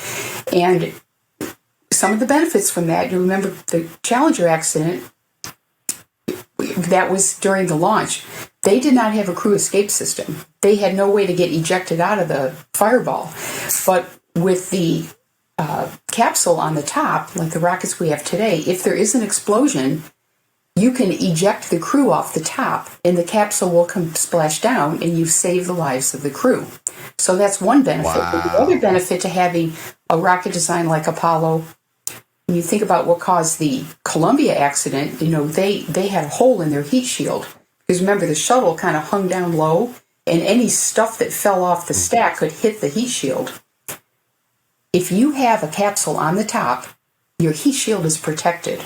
And some of the benefits from that, you remember the Challenger accident, that was during the launch. They did not have a crew escape system. They had no way to get ejected out of the fireball. But with the capsule on the top, like the rockets we have today, if there is an explosion, you can eject the crew off the top, and the capsule will come splash down, and you save the lives of the crew. So that's one benefit. Wow. But the other benefit to having a rocket design like Apollo, when you think about what caused the Columbia accident, they had a hole in their heat shield. Because remember, the shuttle kind of hung down low, and any stuff that fell off the stack could hit the heat shield. If you have a capsule on the top, your heat shield is protected.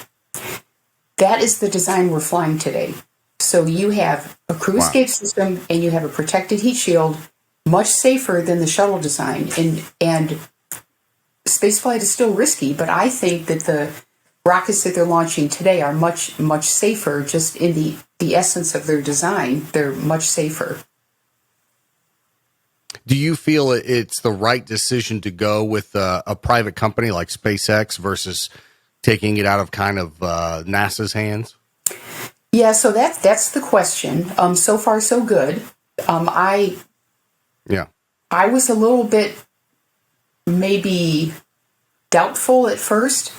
That is the design we're flying today. So you have a crew escape system, and you have a protected heat shield, much safer than the shuttle design. And spaceflight is still risky, but I think that the rockets that they're launching today are much, much safer. Just in the essence of their design, they're much safer. Do you feel it's the right decision to go with a private company like SpaceX versus taking it out of kind of NASA's hands? Yeah, so that's the question. So far, so good. I was a little bit maybe doubtful at first,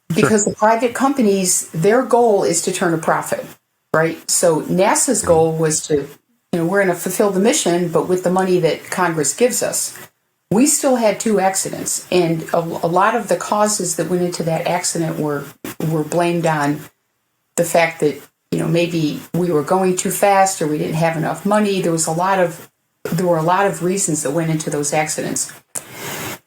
because the private companies, their goal is to turn a profit, right? So NASA's goal was to, we're going to fulfill the mission, but with the money that Congress gives us. We still had 2 accidents, and a lot of the causes that went into that accident were blamed on the fact that, maybe we were going too fast or we didn't have enough money. There were a lot of reasons that went into those accidents.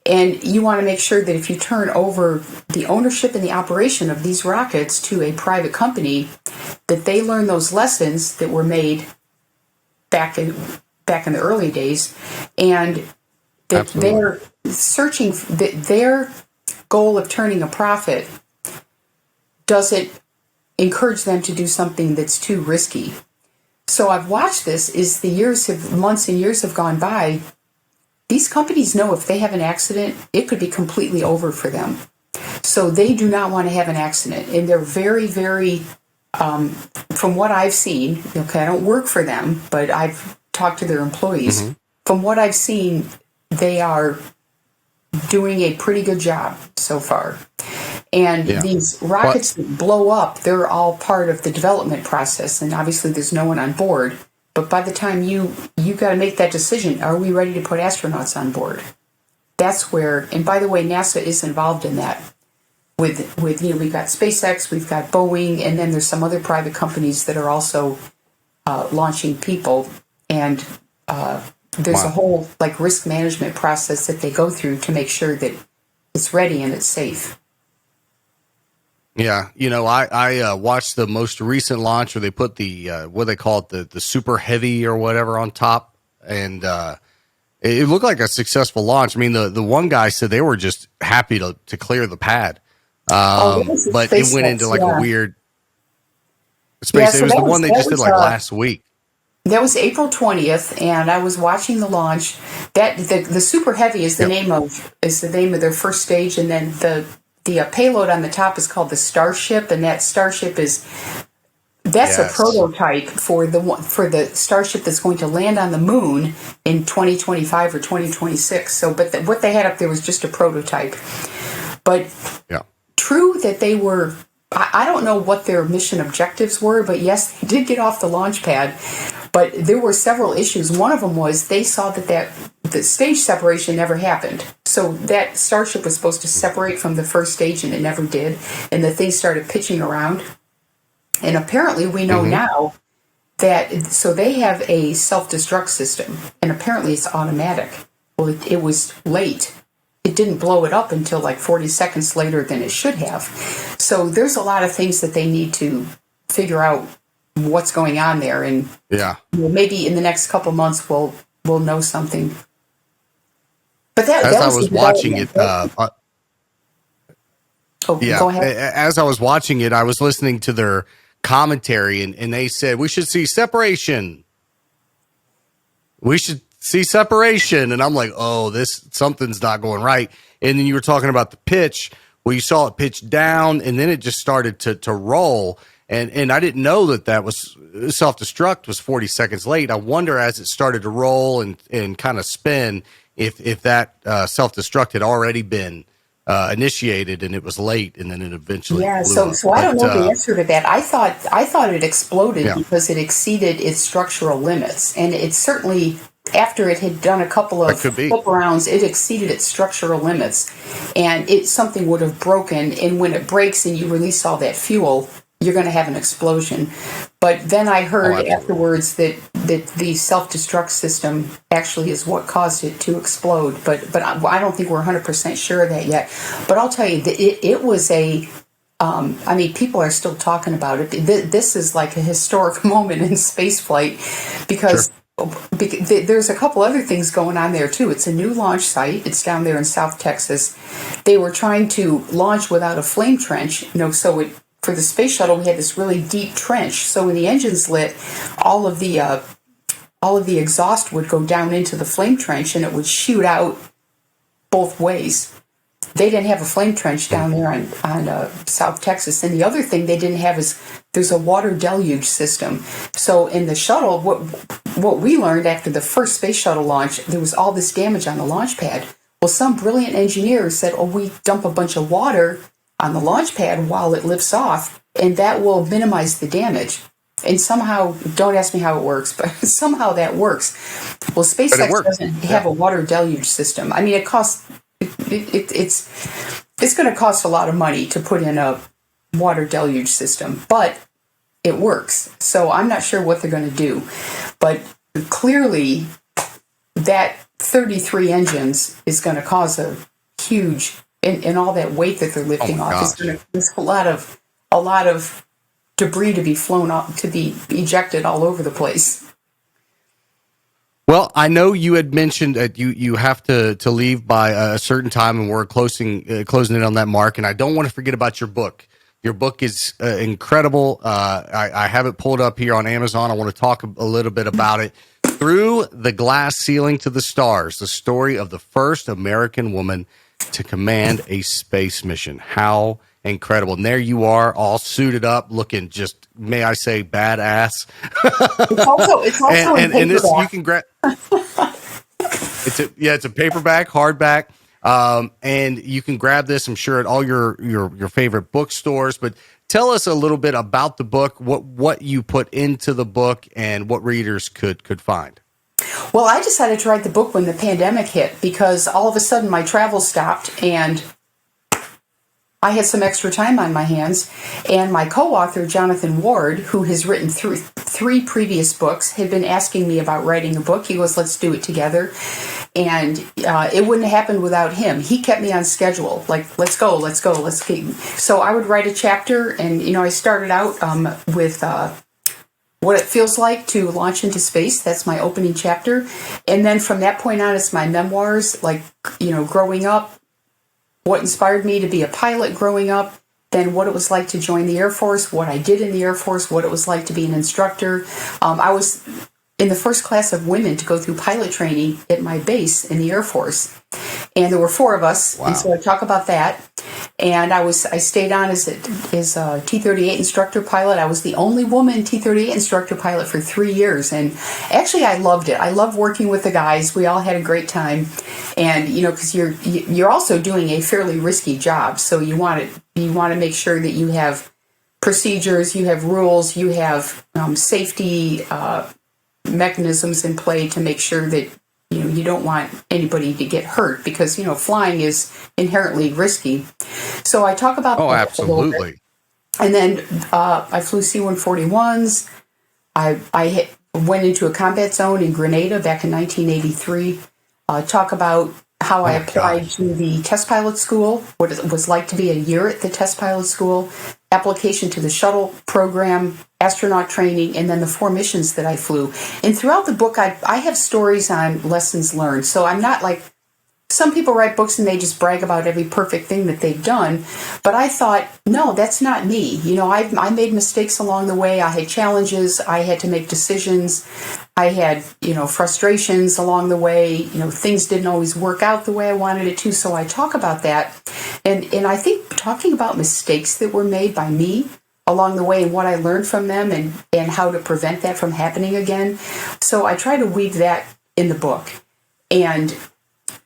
And you want to make sure that if you turn over the ownership and the operation of these rockets to a private company, that they learn those lessons that were made back in the early days, and that they're searching, that their goal of turning a profit doesn't encourage them to do something that's too risky. So I've watched this as months and years have gone by. These companies know if they have an accident, it could be completely over for them. So they do not want to have an accident. And they're very, very, from what I've seen, I don't work for them, but I've talked to their employees. Mm-hmm. From what I've seen, they are doing a pretty good job so far. And these rockets that blow up, they're all part of the development process. And obviously there's no one on board. But by the time you got to make that decision, are we ready to put astronauts on board? That's where, and by the way, NASA is involved in that. With we've got SpaceX, we've got Boeing, and then there's some other private companies that are also launching people. And there's a whole risk management process that they go through to make sure that it's ready and it's safe. Yeah, I watched the most recent launch where they put the what they call it, the super heavy or whatever on top, and it looked like a successful launch. I mean, the one guy said they were just happy to clear the pad, but it went into like a weird space. So it was the one they just did like last week. That was April 20th, and I was watching the launch. That the Super Heavy is the name of their first stage, and then the payload on the top is called the Starship, and that Starship that's a prototype for the Starship that's going to land on the moon in 2025 or 2026. So, but what they had up there was just a prototype. But true that they were. I don't know what their mission objectives were, but yes, they did get off the launch pad. But there were several issues. One of them was they saw that the stage separation never happened. So that Starship was supposed to separate from the first stage, and it never did. And the thing started pitching around. And apparently we know now that, so they have a self-destruct system, and apparently it's automatic. Well, it was late. It didn't blow it up until like 40 seconds later than it should have. So there's a lot of things that they need to figure out what's going on there, and maybe in the next couple months we'll know something. But that as that I was was watching it, go ahead. as I was watching it, I was listening to their commentary, and they said we should see separation. We should see separation, and I'm like, oh, something's not going right. And then you were talking about the pitch. Well, you saw it pitch down, and then it just started to roll. And I didn't know that was self-destruct was 40 seconds late. I wonder as it started to roll and kind of spin if that self-destruct had already been initiated and it was late, and then it eventually blew up. So I don't know the answer to that. I thought it exploded because it exceeded its structural limits, and it certainly, after it had done a couple of flip rounds, it exceeded its structural limits, and something would have broken. And when it breaks and you release all that fuel, you're going to have an explosion. But then I heard afterwards that the self-destruct system actually is what caused it to explode. But I don't think we're 100% sure of that yet. But I'll tell you, that it was I mean, people are still talking about it. This is like a historic moment in spaceflight because there's a couple other things going on there too. It's a new launch site. It's down there in South Texas. They were trying to launch without a flame trench, for the space shuttle, we had this really deep trench. So when the engines lit, all of the exhaust would go down into the flame trench, and it would shoot out both ways. They didn't have a flame trench down there on South Texas. And the other thing they didn't have is there's a water deluge system. So in the shuttle, what we learned after the first space shuttle launch, there was all this damage on the launch pad. Well, some brilliant engineers said, we dump a bunch of water on the launch pad while it lifts off, and that will minimize the damage. And somehow, don't ask me how it works, but somehow that works. Well, SpaceX doesn't have a water deluge system. I mean, it costs. It's going to cost a lot of money to put in a water deluge system, but it works. So I'm not sure what they're going to do, but clearly that 33 engines is going to cause a huge. And all that weight that they're lifting off is a lot of debris to be flown off, to be ejected all over the place. Well, I know you had mentioned that you have to leave by a certain time, and we're closing in on that mark. And I don't want to forget about your book. Your book is incredible. I have it pulled up here on Amazon. I want to talk a little bit about it. Through the Glass Ceiling to the Stars, the story of the first American woman to command a space mission. How incredible. And there you are, all suited up, looking just, may I say, badass. It's also in paperback. And this, you can grab. It's a paperback, hardback. And you can grab this, I'm sure, at all your favorite bookstores. But tell us a little bit about the book, what you put into the book, and what readers could find. Well, I decided to write the book when the pandemic hit because all of a sudden my travel stopped, and I had some extra time on my hands, and my co-author, Jonathan Ward, who has written three previous books, had been asking me about writing a book. He goes, let's do it together. And it wouldn't have happened without him. He kept me on schedule, like, let's go. So I would write a chapter, and, I started out with what it feels like to launch into space. That's my opening chapter. And then from that point on, it's my memoirs, like, growing up, what inspired me to be a pilot growing up, then what it was like to join the Air Force, what I did in the Air Force, what it was like to be an instructor. I was in the first class of women to go through pilot training at my base in the Air Force. And there were 4 of us, and so I talk about that. And I stayed on as a T-38 instructor pilot. I was the only woman T-38 instructor pilot for 3 years, and actually I loved it. I loved working with the guys. We all had a great time, and because you're also doing a fairly risky job, so you want to make sure that you have procedures, you have rules, you have safety mechanisms in play to make sure that you don't want anybody to get hurt, because flying is inherently risky. So I talk about that absolutely. a little bit. And then I flew C-141s. I went into a combat zone in Grenada back in 1983. Talk about how I applied to the test pilot school, what it was like to be a year at the test pilot school, application to the shuttle program, astronaut training, and then the 4 missions that I flew. And throughout the book, I have stories on lessons learned. So I'm not like, some people write books and they just brag about every perfect thing that they've done. But I thought, no, that's not me. I made mistakes along the way. I had challenges. I had to make decisions. I had, frustrations along the way. Things didn't always work out the way I wanted it to. So I talk about that. And I think talking about mistakes that were made by me along the way and what I learned from them and how to prevent that from happening again. So I try to weave that in the book. And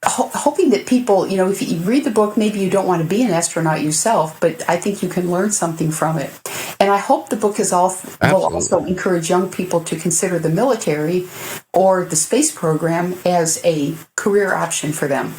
hoping that people, if you read the book, maybe you don't want to be an astronaut yourself, but I think you can learn something from it. And I hope the book will also encourage young people to consider the military or the space program as a career option for them.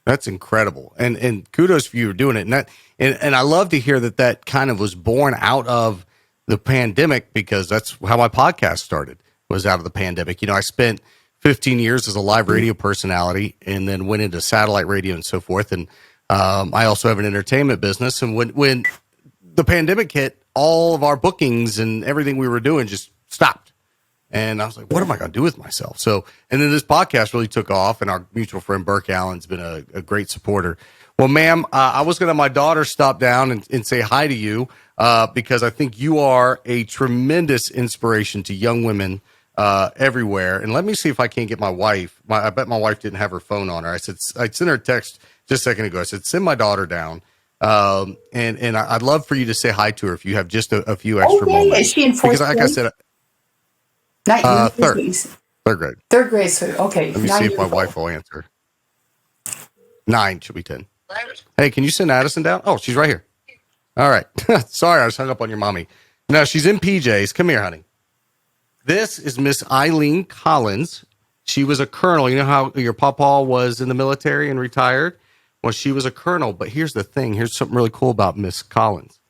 That's incredible. And kudos for you for doing it. And I love to hear that kind of was born out of the pandemic, because that's how my podcast started, was out of the pandemic. I spent 15 years as a live radio personality, and then went into satellite radio and so forth. And I also have an entertainment business. And when the pandemic hit, all of our bookings and everything we were doing just stopped. And I was like, what am I going to do with myself? So, and then this podcast really took off, and our mutual friend Burke Allen's been a great supporter. Well, ma'am, I was going to have my daughter stop down and say hi to you, because I think you are a tremendous inspiration to young women everywhere. And let me see if I can't get my wife. I bet my wife didn't have her phone on her. I sent her a text just a second ago. I said, send my daughter down. And I'd love for you to say hi to her if you have just a few extra moments. Is she in fourth grade? Like I said, third grade. Third grade. So okay. Let me see if my wife will answer. 9, she'll be 10. Hey, can you send Addison down? Oh, she's right here. All right. Sorry, I just hung up on your mommy. No, she's in PJs. Come here, honey. This is Miss Eileen Collins. She was a colonel. You know how your papa was in the military and retired? Well, she was a colonel. But here's the thing. Here's something really cool about Miss Collins.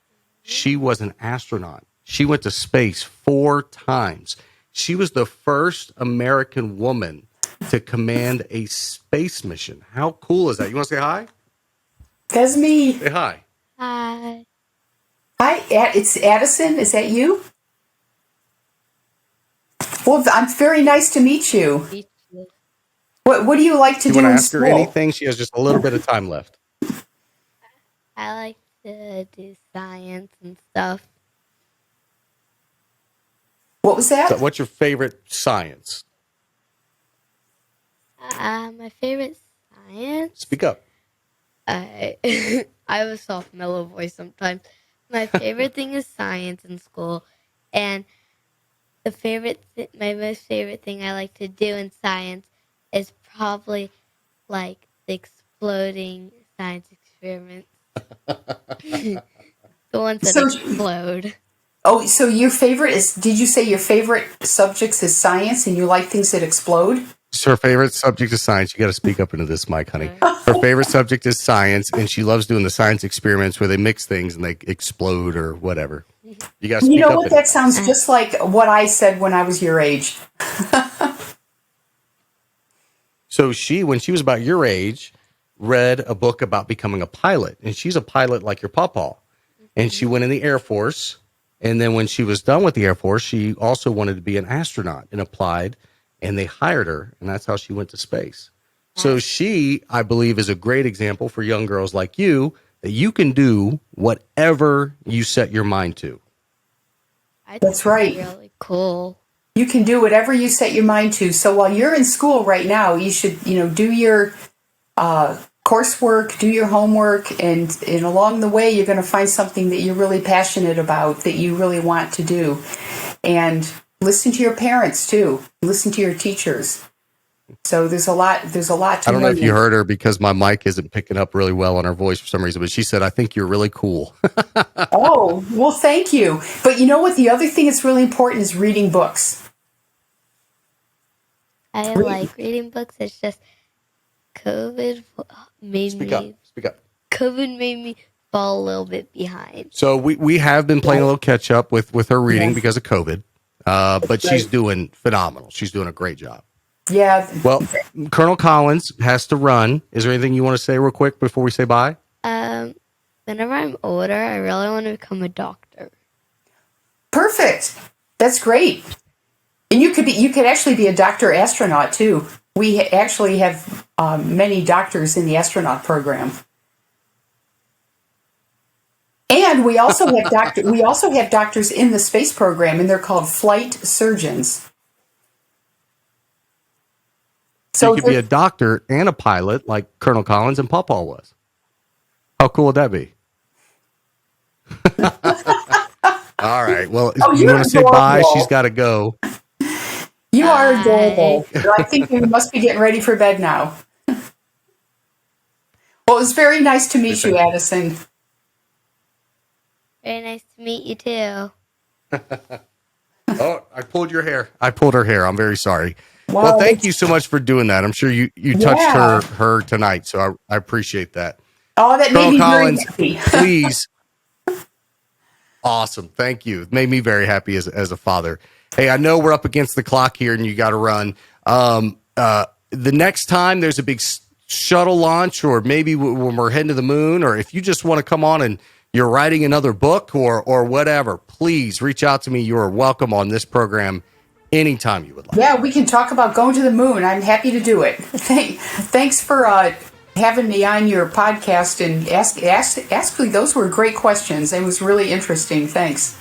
She was an astronaut. She went to space 4 times. She was the first American woman to command a space mission. How cool is that? You want to say hi? That's me. Say hi. Hi. Hi, it's Addison. Is that you? Well, I'm very nice to meet you. What do you like to do in ask school? her anything? She has just a little bit of time left. I like to do science and stuff. What was that? So what's your favorite science? My favorite science? Speak up. I have a soft, mellow voice sometimes. My favorite thing is science in school, and my most favorite thing I like to do in science is probably like the exploding science experiments. The ones that explode. Oh, so your favorite is, did you say your favorite subjects is science and you like things that explode? Her favorite subject is science. You got to speak up into this mic, honey. Her favorite subject is science, and she loves doing the science experiments where they mix things and they explode or whatever. You got to speak You know up. what? That sounds just like what I said when I was your age. So when she was about your age, read a book about becoming a pilot, and she's a pilot like your pawpaw. And she went in the Air Force, and then when she was done with the Air Force, she also wanted to be an astronaut and applied, and they hired her, and that's how she went to space. So she, I believe, is a great example for young girls like you that you can do whatever you set your mind to. That's right. Really cool. You can do whatever you set your mind to. So while you're in school right now, you should, do your coursework, do your homework, and along the way, you're going to find something that you're really passionate about, that you really want to do. And listen to your parents too. Listen to your teachers. So there's a lot to I don't know if you heard her because my mic isn't picking up really well on her voice for some reason, but she said, I think you're really cool. Oh, well, thank you. But you know what? The other thing that's really important is reading books. I like reading books. It's just COVID made Speak up. COVID made me fall a little bit behind. So we have been playing a little catch up with her reading because of COVID, but she's doing phenomenal. She's doing a great job. Yeah. Well, Colonel Collins has to run. Is there anything you want to say real quick before we say bye? Whenever I'm older, I really want to become a doctor. Perfect. That's great. And you could actually be a doctor astronaut too. We actually have many doctors in the astronaut program. And we also have doctors in the space program, and they're called flight surgeons. So you could be a doctor and a pilot like Colonel Collins and Pawpaw was. How cool would that be? All right. Well, you want to say bye? She's got to go. You are adorable. I think we must be getting ready for bed now. Well, it was very nice to meet you, Addison. Very nice to meet you too. Oh, I pulled your hair. I pulled her hair. I'm very sorry. Wow, well, thank you so much for doing that. I'm sure you touched her tonight, so I appreciate that. Oh, that Colonel made me Collins, very happy. Please. Awesome. Thank you. It made me very happy as a father. Hey, I know we're up against the clock here and you got to run. The next time there's a big shuttle launch, or maybe when we're heading to the moon, or if you just want to come on and you're writing another book or whatever, please reach out to me. You are welcome on this program anytime you would like. Yeah, we can talk about going to the moon. I'm happy to do it. Thanks for having me on your podcast and asking. Those were great questions. It was really interesting. Thanks.